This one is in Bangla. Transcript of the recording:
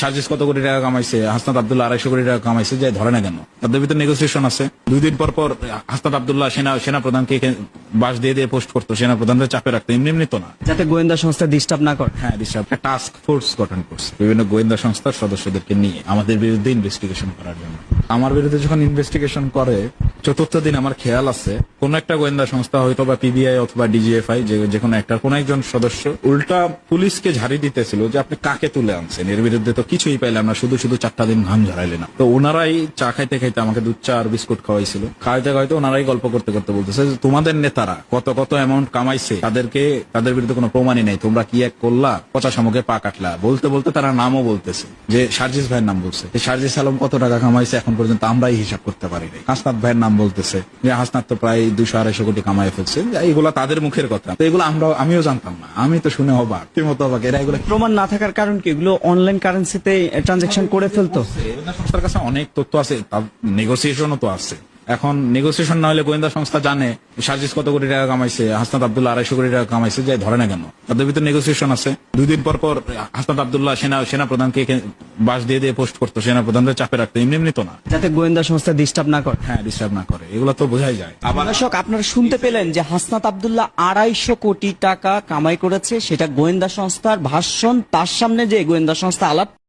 সার্জিস কত কোটি টাকা কামাইছে, হাসনাত আব্দুল্লাহ 250 কোটি টাকা কামাইছে, যাই ধরে না কেন? তাদের ভিতরে নেগোসিয়েশন আছে। 2 দিন পর পর হাসনাত আব্দুল্লাহ সেনা প্রধানকে বাস দিয়ে পোস্ট করতো, সেনা প্রধানদের চাপে রাখতো, এমনি এমনি তো না। যাতে গোয়েন্দা সংস্থা ডিস্টার্ব না করে। হ্যাঁ, একটা টাস্ক ফোর্স গঠন করছে বিভিন্ন গোয়েন্দা সংস্থার সদস্যদেরকে নিয়ে আমাদের বিরুদ্ধে ইনভেস্টিগেশন করার জন্য। আমার বিরুদ্ধে যখন ইনভেস্টিগেশন করে, চতুর্থ দিন আমার খেয়াল আছে কোন একটা গোয়েন্দা সংস্থা, হয়তো বা পিবিআই অথবা ডিজিএফআই, যে কোনো একটা কোন একজন সদস্য উল্টা পুলিশকে ঝাড়ি দিতেছিল যে আপনি কাকে তুলে আনছেন, এর বিরুদ্ধে তো কিছুই পাইলাম না, শুধু 4টা দিন ঘাম ঝরাইলে না। তো ওনারাই চা খাইতে খাইতে আমাকে দুধ চা আর বিস্কুট খাওয়াইছিল। খাইতে খাইতে ওনারাই গল্প করতে করতে বলতেছে যে তোমাদের নেতারা কত কত অ্যামাউন্ট কামাইছে, তাদের বিরুদ্ধে কোনো প্রমাণই নাই, তোমরা কি এক করলা, পচা শামুকে পা কাটলা। বলতে বলতে তারা নামও বলতেছে, যে সার্জিস ভাইয়ের নাম বলছে, সার্জিস আলম কত টাকা কামাইছে এখন পর্যন্ত আমরাই হিসাব করতে পারি নাই। হাসনাত ভাইয়ের নাম বলতেছে, যে হাসনাত তো প্রায় 200-250 কোটি কামাই ফেলছে। এগুলা তাদের মুখের কথা, তো এগুলো আমিও জানতাম না, আমি তো শুনে অবাক, মতো অবাক। এরা এগুলো প্রমাণ না থাকার কারণ কি? এগুলো অনলাইন কারেন্সিতে ট্রানজাকশন করে ফেলতো। গোয়েন্দা সংস্থার কাছে অনেক তথ্য আছে, নেগোসিয়েশনও তো আছে। এখন নেগোসিয়েশন না হলে গোয়েন্দা সংস্থা জানে সার্জিস কত কোটি টাকা কামাইছে, হাসনাত আব্দুল্লাহ 250 কোটি টাকা কামাইছে, যাই ধরে না কেন? তাদের ভিতরে নেগোসিয়েশন আছে। 2 দিন পর পর হাসনাত আব্দুল্লাহ সেনা প্রধানকে বাস দিয়ে পোস্ট করতো, সেনা প্রধানদের চাপে রাখতো, এমনি এমনি তো না। যাতে গোয়েন্দা সংস্থা ডিস্টার্ব না করে। হ্যাঁ, ডিস্টার্ব না করে, এগুলো তো বোঝাই যায়। আবার দর্শক, আপনারা শুনতে পেলেন যে হাসনাত আব্দুল্লাহ 250 কোটি টাকা কামাই করেছে, সেটা গোয়েন্দা সংস্থার ভাষণ। তার সামনে যে গোয়েন্দা সংস্থা আলাপ